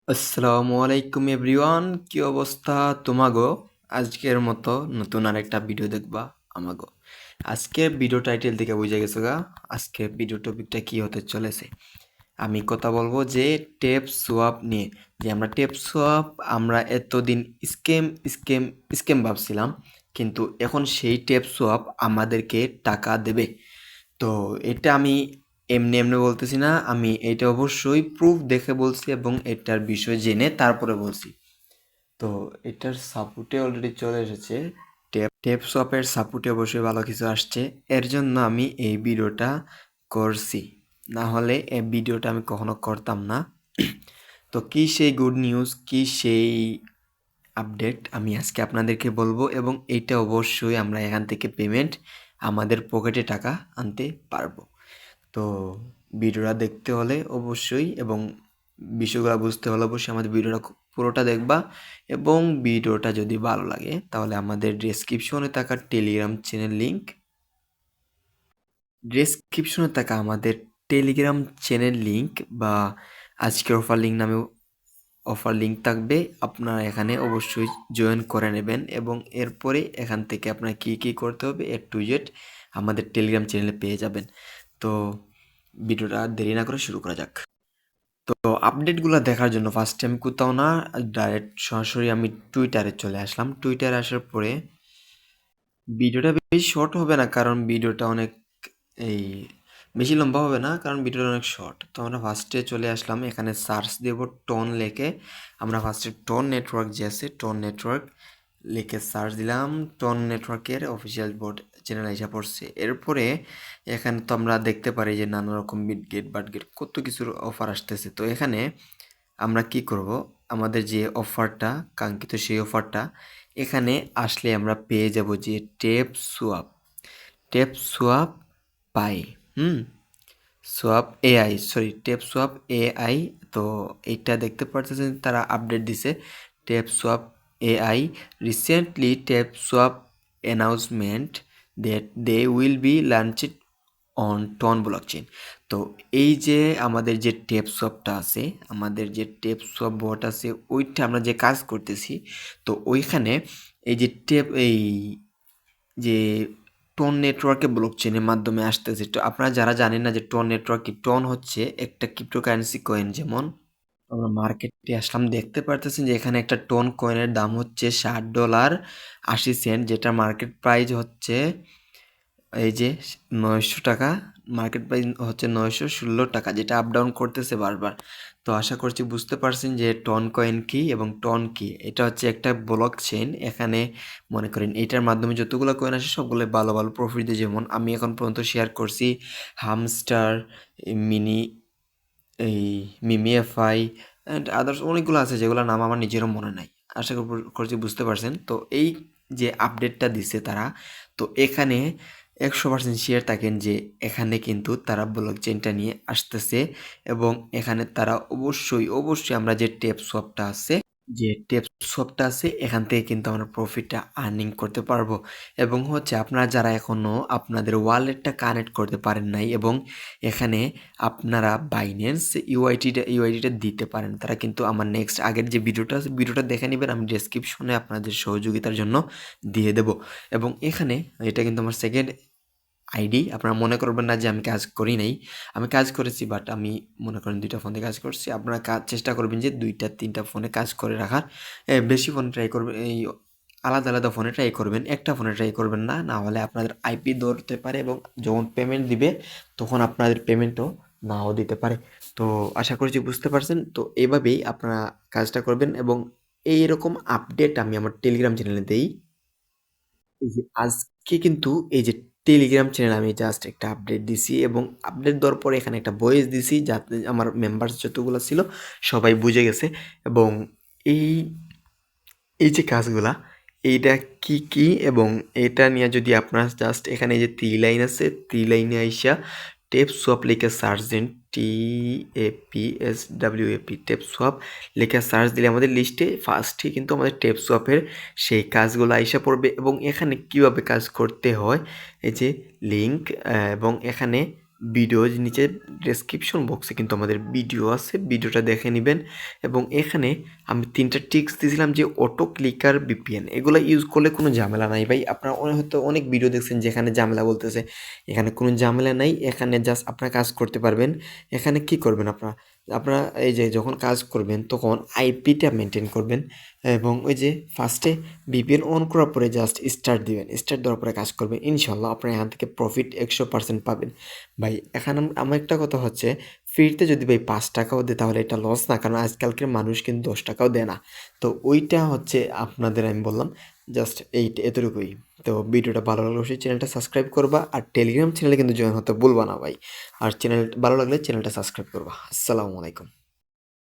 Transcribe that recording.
আসসালামু আলাইকুম এভরিওয়ান, কি অবস্থা তোমাগো? আজকের মতো নতুন আরেকটা ভিডিও দেখবা আমাগো। আজকের ভিডিও টাইটেল থেকে বুঝে গেছো গা আজকের ভিডিও টপিকটা কি হতে চলেছে। আমি কথা বলবো যে টেপ সোয়াপ নিয়ে। যে আমরা টেপ সোয়াপ আমরা এতদিন স্কেম স্কেম স্কেম ভাবছিলাম, কিন্তু এখন সেই টেপ সোয়াপ আমাদেরকে টাকা দেবে। তো এটা আমি এমনি এমনি বলতেছি না, আমি এটা অবশ্যই প্রুফ দেখে বলছি এবং এটার বিষয় জেনে তারপরে বলছি। তো এটার সাপোর্টে অলরেডি চলে এসেছে, টেপ শপের সাপোর্টে অবশ্যই ভালো কিছু আসছে। এর জন্য আমি এই ভিডিওটা করছি, না হলে এই ভিডিওটা আমি কখনো করতাম না। তো কি সেই গুড নিউজ, কি সেই আপডেট আমি আজকে আপনাদেরকে বলবো, এবং এইটা অবশ্যই আমরা এখান থেকে পেমেন্ট আমাদের পকেটে টাকা আনতে পারবো। তো ভিডিওটা দেখতে হলে অবশ্যই এবং বিষয়গুলো বুঝতে হলে অবশ্যই আমাদের ভিডিওটা পুরোটা দেখবা। এবং ভিডিওটা যদি ভালো লাগে তাহলে আমাদের ডেসক্রিপশনে থাকা টেলিগ্রাম চ্যানেল লিঙ্ক, বা আজকের অফার লিঙ্ক নামেও অফার লিঙ্ক থাকবে, আপনারা এখানে অবশ্যই জয়েন করে নেবেন। এবং এরপরে এখান থেকে আপনার কী কী করতে হবে A to Z আমাদের টেলিগ্রাম চ্যানেলে পেয়ে যাবেন। তো ভিডিওটা আর দেরি না করে শুরু করা যাক। তো আপডেটগুলো দেখার জন্য ফার্স্টে আমি কোথাও না, ডাইরেক্ট সরাসরি আমি টুইটারে চলে আসলাম। টুইটারে আসার পরে ভিডিওটা বেশি শর্ট হবে না, কারণ ভিডিওটা অনেক এই বেশি লম্বা হবে না, কারণ ভিডিওটা অনেক শর্ট। তো আমরা ফার্স্টে চলে আসলাম, এখানে সার্চ দেব টোন লেখে। আমরা ফার্স্টে টোন নেটওয়ার্ক যে আছে, টোন নেটওয়ার্ক লিখে সার্চ দিলাম। টোন নেটওয়ার্কের অফিসিয়াল বোর্ড চ্যানেল আইসা পড়ছে। এরপরে এখানে তো আমরা দেখতে পারি যে নানা রকম মিডগেট বাটগেট কত কিছুর অফার আসতেছে। তো এখানে আমরা কি করব, আমাদের যে অফারটা কাঙ্ক্ষিত সেই অফারটা এখানে আসলে আমরা পেয়ে যাব যে টেপ সোয়াপ পাই। হুম swap AI, sorry tap swap AI. তো এইটা দেখতে পারতেছেন তারা আপডেট দিছে। Tap swap AI recently tap swap announcement that they will be launched on TON blockchain. তো এই যে আমাদের যে টেপ সোয়াপটা আছে, আমাদের যে টেপ সোয়াপ বট আছে, ওইটা আমরা যে কাজ করতেছি, তো ওইখানে এই যে এই যে টোন নেটওয়ার্কে ব্লকচেনের মাধ্যমে আসতেছে। তো আপনারা যারা জানেন না যে টোন নেটওয়ার্ক কি, টোন হচ্ছে একটা ক্রিপ্টোকারেন্সি কয়েন। যেমন আমরা মার্কেটে আসলাম, দেখতে পারতেছেন যে এখানে একটা টোন কয়েনের দাম হচ্ছে $60.80, যেটা মার্কেট প্রাইস হচ্ছে এই যে 900 টাকা। মার্কেট প্রাইস হচ্ছে 916 টাকা, যেটা আপ ডাউন করতেছে বারবার। তো আশা করছি বুঝতে পারছেন যে টন কয়েন কি এবং টন কি। এটা হচ্ছে একটা ব্লক চেইন। এখানে মনে করেন এটার মাধ্যমে যতগুলো কয়েন আসে সবগুলো ভালো ভালো প্রফিট দিয়ে। যেমন আমি এখন পর্যন্ত শেয়ার করছি হামস্টার, মিনি, এই মিমিএফআই অ্যান্ড আদার্স অনেকগুলো আছে যেগুলোর নাম আমার নিজেরও মনে নাই। আশা করছি বুঝতে পারছেন। তো এই যে আপডেটটা দিছে তারা, তো এখানে 100% শিওর থাকেন যে এখানে কিন্তু তারা ব্লক চেইনটা নিয়ে আসতেছে। এবং এখানে তারা অবশ্যই আমরা যে টেপ শপটা আছে এখান থেকে কিন্তু আমরা প্রফিটটা আর্নিং করতে পারবো। এবং হচ্ছে আপনারা যারা এখনও আপনাদের ওয়ালেটটা কানেক্ট করতে পারেন নাই এবং এখানে আপনারা বাইন্যান্স ইউআইডিটা দিতে পারেন, তারা কিন্তু আমার নেক্সট আগের যে ভিডিওটা দেখে নেবেন, আমি ডেসক্রিপশনে আপনাদের সহযোগিতার জন্য দিয়ে দেব। এবং এখানে এটা কিন্তু আমার সেকেন্ড আইডি। আপনারা মনে করবেন না যে আমি কাজ করি নাই, আমি কাজ করেছি, বাট আমি মনে করেন 2টা ফোনে কাজ করছি। আপনারা চেষ্টা করবেন যে 2টা 3টা ফোনে কাজ করে রাখার। বেশি ফোনে ট্রাই করবেন, এই আলাদা আলাদা ফোনে ট্রাই করবেন, একটা ফোনে ট্রাই করবেন না, না হলে আপনাদের আইপি ধরতে পারে এবং যখন পেমেন্ট দিবে তখন আপনাদের পেমেন্টও নাও দিতে পারে। তো আশা করছি বুঝতে পারছেন। তো এইভাবেই আপনারা কাজটা করবেন। এবং এইরকম আপডেট আমি আমার টেলিগ্রাম চ্যানেলে দেই। এই যে আজকে কিন্তু এই যে টেলিগ্রাম চ্যানেল আমি জাস্ট একটা আপডেট দিছি, এবং আপডেট দেওয়ার পরে এখানে একটা ভয়েস দিছি যাতে আমার মেম্বার্স যতগুলো ছিল সবাই বুঝে গেছে। এবং এই এই যে কাজগুলা, এইটা কি কি এবং এটা নিয়ে যদি আপনারা জাস্ট এখানে এই যে 3 লাইন আছে, 3 লাইনে আইসা টেপ সোয়াপ লিখে সার্চ দেন, TAPSWAP টেপ সোয়াপ লিখে সার্চ দিলে আমাদের লিস্টে ফার্স্টে কিন্তু আমাদের টেপ সোয়াপের সেই কাজগুলো আইসা পড়বে। এবং এখানে কিভাবে কাজ করতে হয়, এই যে লিঙ্ক, এবং এখানে ভিডিওর নিচে ডেসক্রিপশন বক্সে কিন্তু আমাদের ভিডিও আছে, ভিডিওটা দেখে নেবেন। এবং এখানে আমি 3টা ট্রিক্স দিয়েছিলাম যে অটো ক্লিকার ভিপিএন, এগুলো ইউজ করলে কোনো ঝামেলা নাই ভাই। আপনারা হয়তো অনেক ভিডিও দেখছেন যেখানে ঝামেলা বলতেছে, এখানে কোনো ঝামেলা নাই। এখানে জাস্ট আপনারা কাজ করতে পারবেন। এখানে কি করবেন আপনারা, এই যে যখন কাজ করবেন তখন আইপিটা মেনটেন করবেন এবং ওই যে ফার্স্টে ভিপিএন অন করার পরে জাস্ট স্টার্ট দিবেন। স্টার্ট দেওয়ার পরে কাজ করবেন, ইনশাল্লাহ আপনারা এখান থেকে প্রফিট 100% পাবেন ভাই। এখানে আমার একটা কথা হচ্ছে, ফ্রিতে যদি ভাই 5 টাকাও দেয় তাহলে এটা লস না, কারণ আজকালকার মানুষ কিন্তু 10 টাকাও দেয় না। তো ওইটা হচ্ছে আপনাদের আমি বললাম জাস্ট এতটুকুই। তো ভিডিওটা ভালো লাগলে অবশ্যই চ্যানেলটা সাবস্ক্রাইব করবা, আর টেলিগ্রাম চ্যানেলে কিন্তু জয়েন হতে ভুলবা না ভাই। আর চ্যানেল ভালো লাগলে চ্যানেলটা সাবস্ক্রাইব করবা। আসসালামু আলাইকুম।